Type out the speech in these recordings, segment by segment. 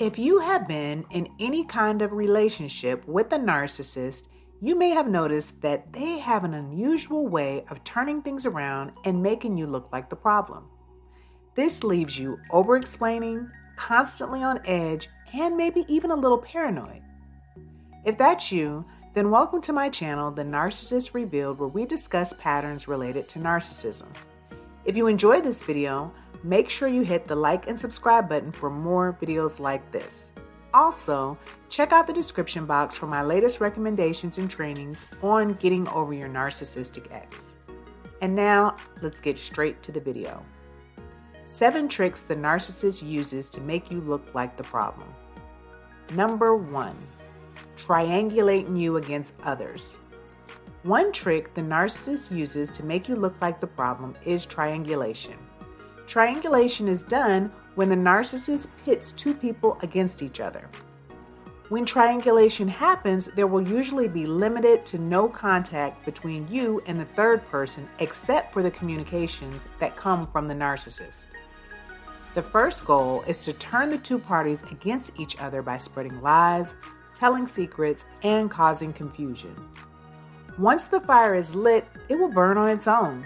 If you have been in any kind of relationship with a narcissist, you may have noticed that they have an unusual way of turning things around and making you look like the problem. This leaves you overexplaining, constantly on edge, and maybe even a little paranoid. If that's you, then welcome to my channel, The Narcissist Revealed, where we discuss patterns related to narcissism. If you enjoyed this video, make sure you hit the like and subscribe button for more videos like this. Also, check out the description box for my latest recommendations and trainings on getting over your narcissistic ex. And now, let's get straight to the video. 7 tricks the narcissist uses to make you look like the problem. Number 1, triangulating you against others. One trick the narcissist uses to make you look like the problem is triangulation. Triangulation is done when the narcissist pits 2 people against each other. When triangulation happens, there will usually be limited to no contact between you and the third person except for the communications that come from the narcissist. The first goal is to turn the 2 parties against each other by spreading lies, telling secrets, and causing confusion. Once the fire is lit, it will burn on its own.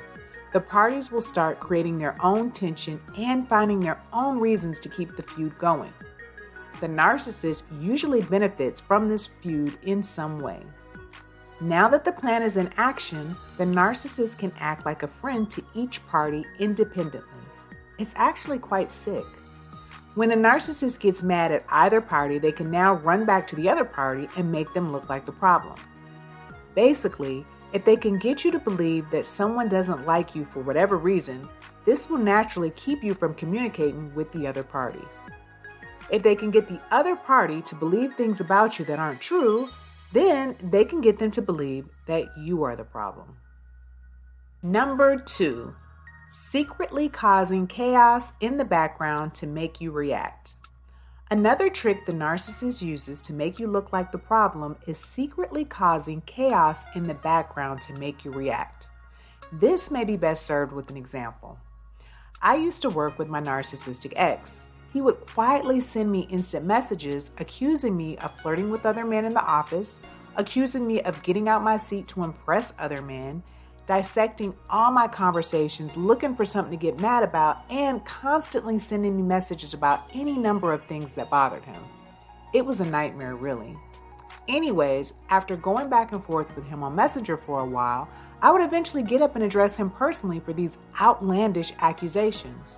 The parties will start creating their own tension and finding their own reasons to keep the feud going. The narcissist usually benefits from this feud in some way. Now that the plan is in action, the narcissist can act like a friend to each party independently. It's actually quite sick. When the narcissist gets mad at either party, they can now run back to the other party and make them look like the problem. Basically, if they can get you to believe that someone doesn't like you for whatever reason, this will naturally keep you from communicating with the other party. If they can get the other party to believe things about you that aren't true, then they can get them to believe that you are the problem. Number 2, secretly causing chaos in the background to make you react. Another trick the narcissist uses to make you look like the problem is secretly causing chaos in the background to make you react. This may be best served with an example. I used to work with my narcissistic ex. He would quietly send me instant messages accusing me of flirting with other men in the office, accusing me of getting out my seat to impress other men, dissecting all my conversations, looking for something to get mad about, and constantly sending me messages about any number of things that bothered him. It was a nightmare, really. Anyways, after going back and forth with him on Messenger for a while, I would eventually get up and address him personally for these outlandish accusations.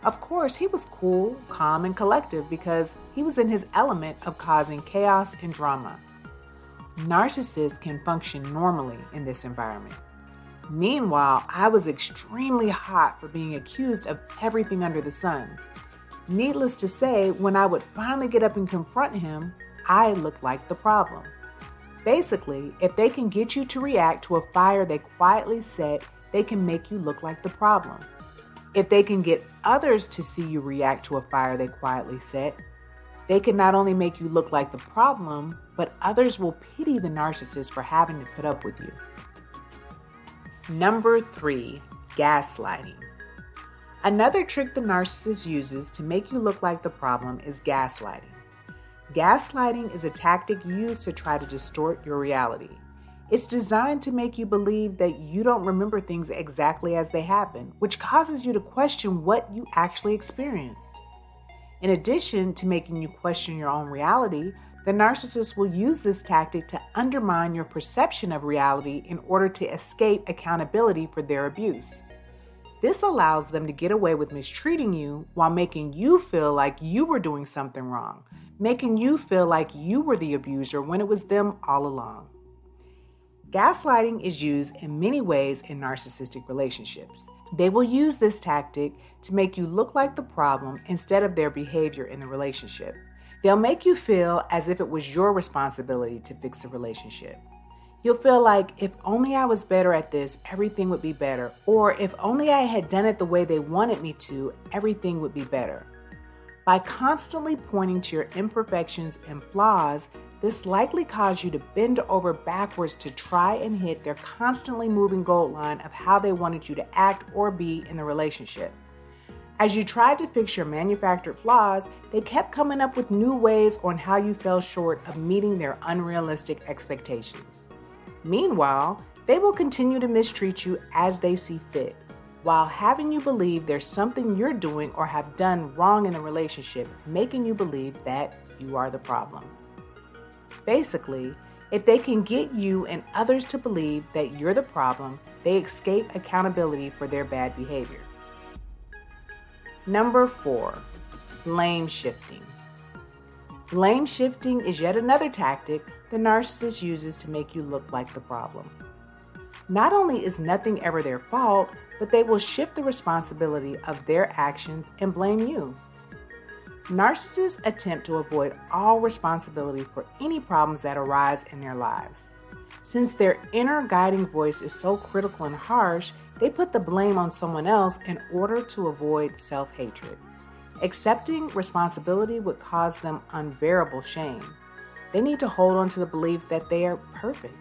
Of course, he was cool, calm, and collective because he was in his element of causing chaos and drama. Narcissists can function normally in this environment. Meanwhile, I was extremely hot for being accused of everything under the sun. Needless to say, when I would finally get up and confront him, I looked like the problem. Basically, if they can get you to react to a fire they quietly set, they can make you look like the problem. If they can get others to see you react to a fire they quietly set, they can not only make you look like the problem, but others will pity the narcissist for having to put up with you. Number 3, gaslighting. Another trick the narcissist uses to make you look like the problem is gaslighting. Gaslighting is a tactic used to try to distort your reality. It's designed to make you believe that you don't remember things exactly as they happen, which causes you to question what you actually experienced. In addition to making you question your own reality, the narcissist will use this tactic to undermine your perception of reality in order to escape accountability for their abuse. This allows them to get away with mistreating you while making you feel like you were doing something wrong, making you feel like you were the abuser when it was them all along. Gaslighting is used in many ways in narcissistic relationships. They will use this tactic to make you look like the problem instead of their behavior in the relationship. They'll make you feel as if it was your responsibility to fix the relationship. You'll feel like, if only I was better at this, everything would be better. Or if only I had done it the way they wanted me to, everything would be better. By constantly pointing to your imperfections and flaws, this likely caused you to bend over backwards to try and hit their constantly moving goal line of how they wanted you to act or be in the relationship. As you tried to fix your manufactured flaws, they kept coming up with new ways on how you fell short of meeting their unrealistic expectations. Meanwhile, they will continue to mistreat you as they see fit, while having you believe there's something you're doing or have done wrong in the relationship, making you believe that you are the problem. Basically, if they can get you and others to believe that you're the problem, they escape accountability for their bad behavior. Number 4, blame shifting. Blame shifting is yet another tactic the narcissist uses to make you look like the problem. Not only is nothing ever their fault, but they will shift the responsibility of their actions and blame you. Narcissists attempt to avoid all responsibility for any problems that arise in their lives. Since their inner guiding voice is so critical and harsh, they put the blame on someone else in order to avoid self-hatred. Accepting responsibility would cause them unbearable shame. They need to hold on to the belief that they are perfect.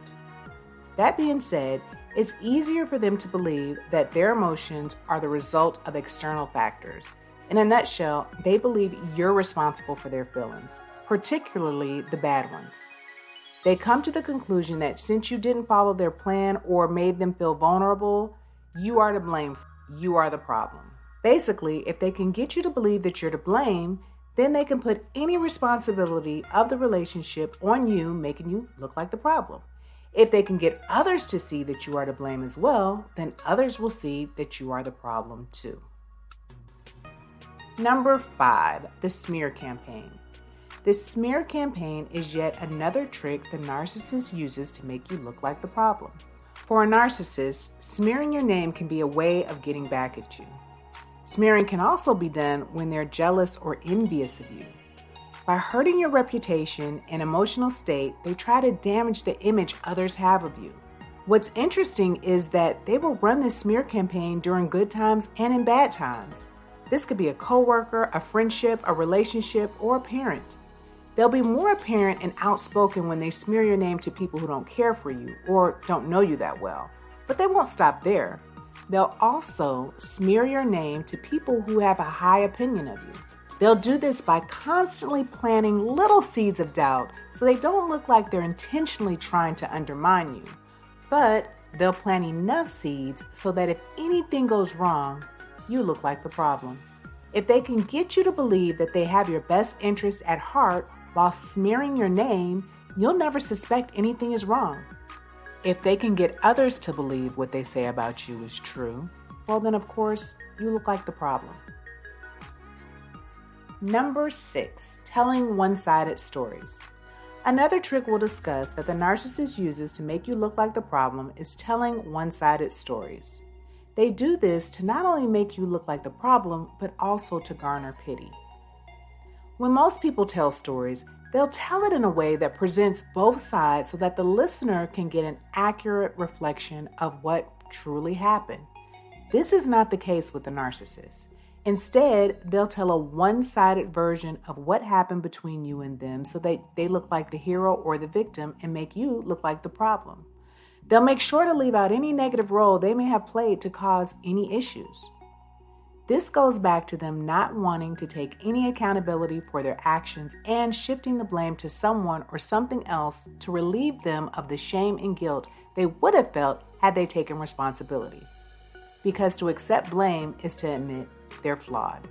That being said, it's easier for them to believe that their emotions are the result of external factors. In a nutshell, they believe you're responsible for their feelings, particularly the bad ones. They come to the conclusion that since you didn't follow their plan or made them feel vulnerable, you are to blame. You are the problem. Basically, if they can get you to believe that you're to blame, then they can put any responsibility of the relationship on you, making you look like the problem. If they can get others to see that you are to blame as well, then others will see that you are the problem too. Number 5, the smear campaign. The smear campaign is yet another trick the narcissist uses to make you look like the problem. For a narcissist, smearing your name can be a way of getting back at you. Smearing can also be done when they're jealous or envious of you. By hurting your reputation and emotional state, they try to damage the image others have of you. What's interesting is that they will run this smear campaign during good times and in bad times. This could be a coworker, a friendship, a relationship, or a parent. They'll be more apparent and outspoken when they smear your name to people who don't care for you or don't know you that well. But they won't stop there. They'll also smear your name to people who have a high opinion of you. They'll do this by constantly planting little seeds of doubt so they don't look like they're intentionally trying to undermine you. But they'll plant enough seeds so that if anything goes wrong, you look like the problem. If they can get you to believe that they have your best interest at heart while smearing your name, you'll never suspect anything is wrong. If they can get others to believe what they say about you is true, well then of course, you look like the problem. Number 6, telling one-sided stories. Another trick we'll discuss that the narcissist uses to make you look like the problem is telling one-sided stories. They do this to not only make you look like the problem, but also to garner pity. When most people tell stories, they'll tell it in a way that presents both sides so that the listener can get an accurate reflection of what truly happened. This is not the case with the narcissist. Instead, they'll tell a one-sided version of what happened between you and them so that they look like the hero or the victim and make you look like the problem. They'll make sure to leave out any negative role they may have played to cause any issues. This goes back to them not wanting to take any accountability for their actions and shifting the blame to someone or something else to relieve them of the shame and guilt they would have felt had they taken responsibility. Because to accept blame is to admit they're flawed.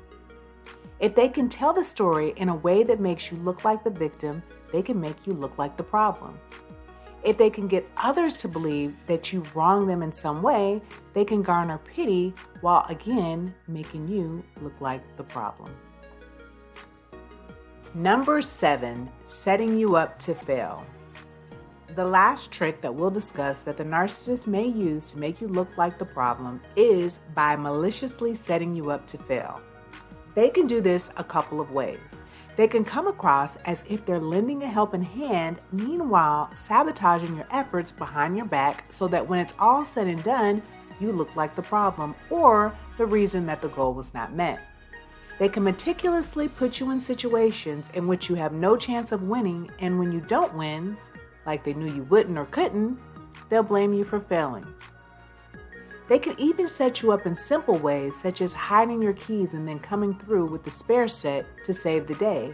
If they can tell the story in a way that makes you look like the victim, they can make you look like the problem. If they can get others to believe that you wronged them in some way, they can garner pity while again making you look like the problem. Number 7, setting you up to fail. The last trick that we'll discuss that the narcissist may use to make you look like the problem is by maliciously setting you up to fail. They can do this a couple of ways. They can come across as if they're lending a helping hand, meanwhile sabotaging your efforts behind your back so that when it's all said and done, you look like the problem or the reason that the goal was not met. They can meticulously put you in situations in which you have no chance of winning, and when you don't win, like they knew you wouldn't or couldn't, they'll blame you for failing. They can even set you up in simple ways, such as hiding your keys and then coming through with the spare set to save the day,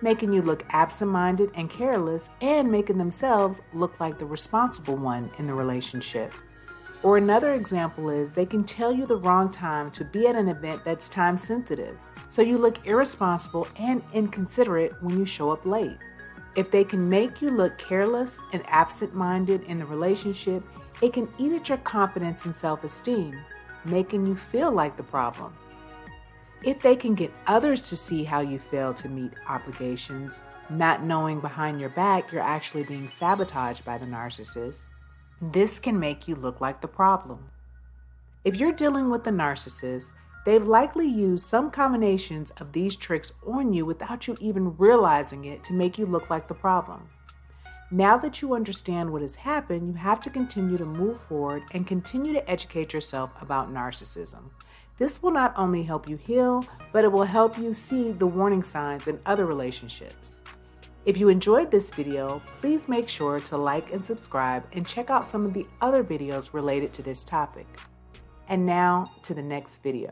making you look absent-minded and careless, and making themselves look like the responsible one in the relationship. Or another example is they can tell you the wrong time to be at an event that's time sensitive, so you look irresponsible and inconsiderate when you show up late. If they can make you look careless and absent-minded in the relationship, it can eat at your confidence and self-esteem, making you feel like the problem. If they can get others to see how you fail to meet obligations, not knowing behind your back you're actually being sabotaged by the narcissist, this can make you look like the problem. If you're dealing with the narcissist, they've likely used some combinations of these tricks on you without you even realizing it to make you look like the problem. Now that you understand what has happened, you have to continue to move forward and continue to educate yourself about narcissism. This will not only help you heal, but it will help you see the warning signs in other relationships. If you enjoyed this video, please make sure to like and subscribe and check out some of the other videos related to this topic. And now to the next video.